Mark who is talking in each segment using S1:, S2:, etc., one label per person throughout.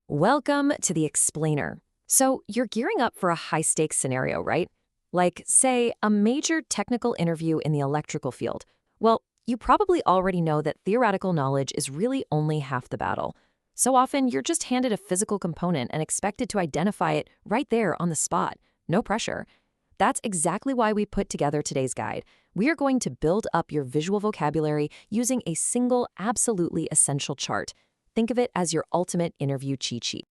S1: Welcome to the Explainer. So, you're gearing up for a high-stakes scenario, right? Like, say, a major technical interview in the electrical field. Well, you probably already know that theoretical knowledge is really only half the battle. So often, you're just handed a physical component and expected to identify it right there on the spot. No pressure. That's exactly why we put together today's guide. We are going to build up your visual vocabulary using a single, absolutely essential chart. Think of it as your ultimate interview cheat sheet.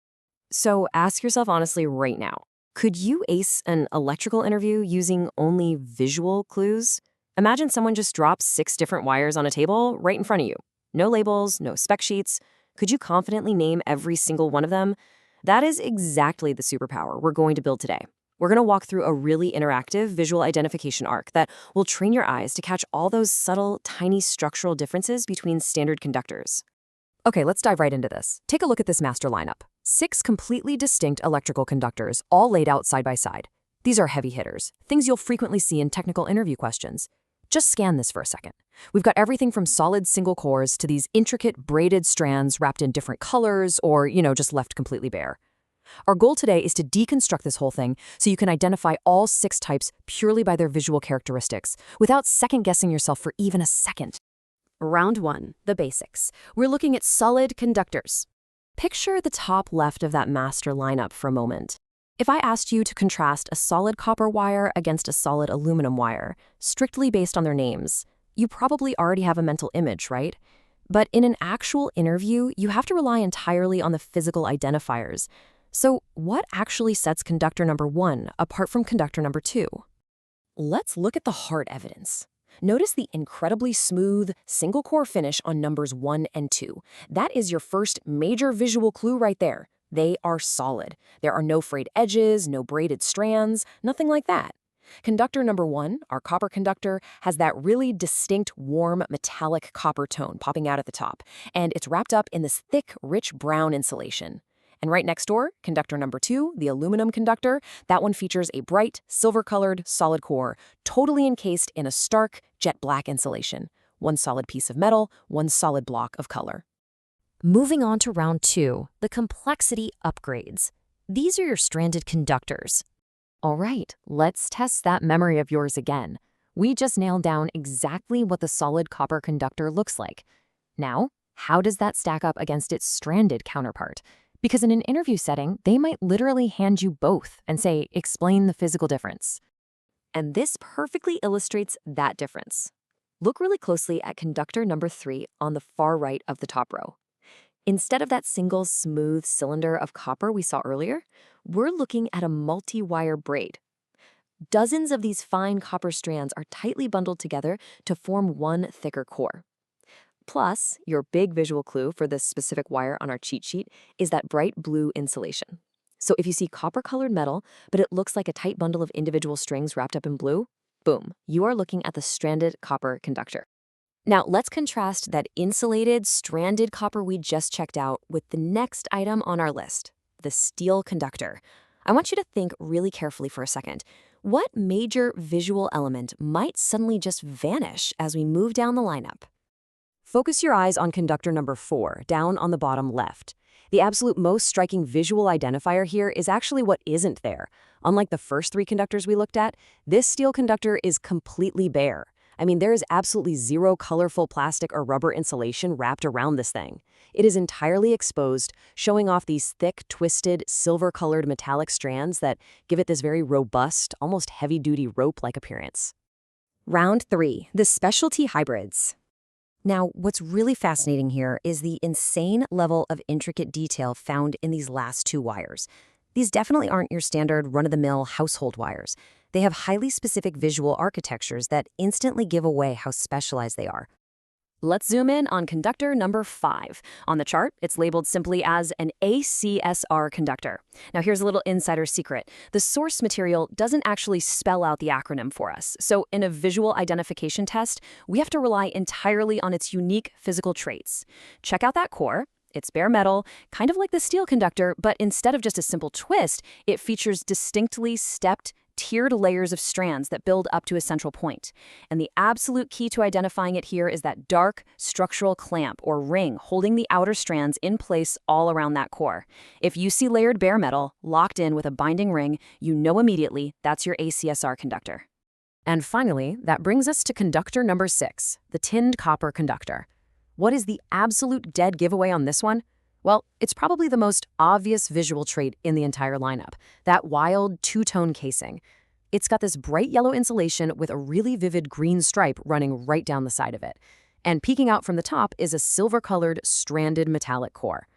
S1: So ask yourself honestly right now, could you ace an electrical interview using only visual clues? Imagine someone just drops 6 different wires on a table right in front of you. No labels, no spec sheets. Could you confidently name every single one of them? That is exactly the superpower we're going to build today. We're going to walk through a really interactive visual identification arc that will train your eyes to catch all those subtle, tiny structural differences between standard conductors. Okay, let's dive right into this. Take a look at this master lineup. 6 completely distinct electrical conductors, all laid out side by side. These are heavy hitters, things you'll frequently see in technical interview questions. Just scan this for a second. We've got everything from solid single cores to these intricate braided strands wrapped in different colors or, just left completely bare. Our goal today is to deconstruct this whole thing so you can identify all 6 types purely by their visual characteristics, without second-guessing yourself for even a second. Round 1, the basics. We're looking at solid conductors. Picture the top left of that master lineup for a moment. If I asked you to contrast a solid copper wire against a solid aluminum wire, strictly based on their names, you probably already have a mental image, right? But in an actual interview, you have to rely entirely on the physical identifiers. So what actually sets conductor number 1 apart from conductor number 2? Let's look at the hard evidence. Notice the incredibly smooth, single-core finish on numbers 1 and 2. That is your first major visual clue right there. They are solid. There are no frayed edges, no braided strands, nothing like that. Conductor number 1, our copper conductor, has that really distinct, warm, metallic copper tone popping out at the top, and it's wrapped up in this thick, rich brown insulation. And right next door, conductor number 2, the aluminum conductor, that one features a bright, silver-colored, solid core, totally encased in a stark, jet black insulation. One solid piece of metal, one solid block of color. Moving on to round 2, the complexity upgrades. These are your stranded conductors. All right, let's test that memory of yours again. We just nailed down exactly what the solid copper conductor looks like. Now, how does that stack up against its stranded counterpart? Because in an interview setting, they might literally hand you both and say, explain the physical difference. And this perfectly illustrates that difference. Look really closely at conductor number 3 on the far right of the top row. Instead of that single smooth cylinder of copper we saw earlier, we're looking at a multi-wire braid. Dozens of these fine copper strands are tightly bundled together to form one thicker core. Plus, your big visual clue for this specific wire on our cheat sheet is that bright blue insulation. So if you see copper-colored metal, but it looks like a tight bundle of individual strings wrapped up in blue, boom, you are looking at the stranded copper conductor. Now, let's contrast that insulated, stranded copper we just checked out with the next item on our list, the steel conductor. I want you to think really carefully for a second. What major visual element might suddenly just vanish as we move down the lineup? Focus your eyes on conductor number 4, down on the bottom left. The absolute most striking visual identifier here is actually what isn't there. Unlike the first 3 conductors we looked at, this steel conductor is completely bare. I mean, there is absolutely zero colorful plastic or rubber insulation wrapped around this thing. It is entirely exposed, showing off these thick, twisted, silver-colored metallic strands that give it this very robust, almost heavy-duty rope-like appearance. Round 3, the specialty hybrids. Now, what's really fascinating here is the insane level of intricate detail found in these last 2 wires. These definitely aren't your standard run-of-the-mill household wires. They have highly specific visual architectures that instantly give away how specialized they are. Let's zoom in on conductor number 5. On the chart, it's labeled simply as an ACSR conductor. Now here's a little insider secret. The source material doesn't actually spell out the acronym for us. So in a visual identification test, we have to rely entirely on its unique physical traits. Check out that core. It's bare metal, kind of like the steel conductor, but instead of just a simple twist, it features distinctly stepped,
S2: tiered layers of strands that build up to a central point. And the absolute key to identifying it here is that dark structural clamp or ring holding the outer strands in place all around that core. If you see layered bare metal locked in with a binding ring, you know immediately that's your ACSR conductor.
S1: And finally, that brings us to conductor number 6, the tinned copper conductor. What is the absolute dead giveaway on this one? Well, it's probably the most obvious visual trait in the entire lineup, that wild two-tone casing. It's got this bright yellow insulation with a really vivid green stripe running right down the side of it. And peeking out from the top is a silver-colored, stranded metallic core.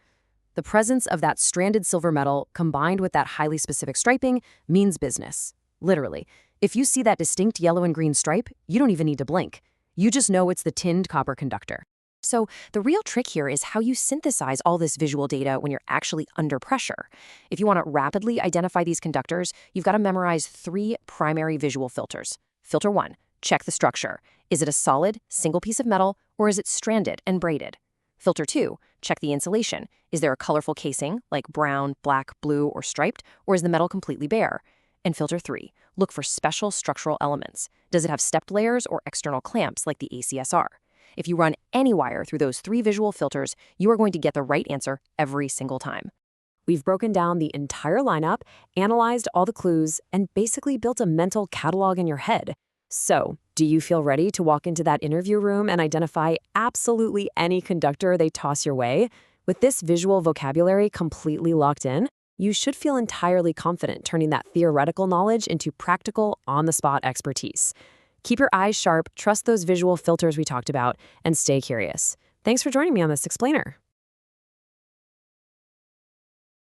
S1: The presence of that stranded silver metal combined with that highly specific striping means business. Literally, if you see that distinct yellow and green stripe, you don't even need to blink. You just know it's the tinned copper conductor. So the real trick here is how you synthesize all this visual data when you're actually under pressure. If you want to rapidly identify these conductors, you've got to memorize 3 primary visual filters. Filter 1, check the structure. Is it a solid, single piece of metal, or is it stranded and braided? Filter 2, check the insulation. Is there a colorful casing, like brown, black, blue, or striped, or is the metal completely bare? And filter 3, look for special structural elements. Does it have stepped layers or external clamps like the ACSR? If you run any wire through those 3 visual filters, you are going to get the right answer every single time. We've broken down the entire lineup, analyzed all the clues, and basically built a mental catalog in your head. So, do you feel ready to walk into that interview room and identify absolutely any conductor they toss your way? With this visual vocabulary completely locked in, you should feel entirely confident turning that theoretical knowledge into practical, on-the-spot expertise. Keep your eyes sharp, trust those visual filters we talked about, and stay curious. Thanks for joining me on this explainer.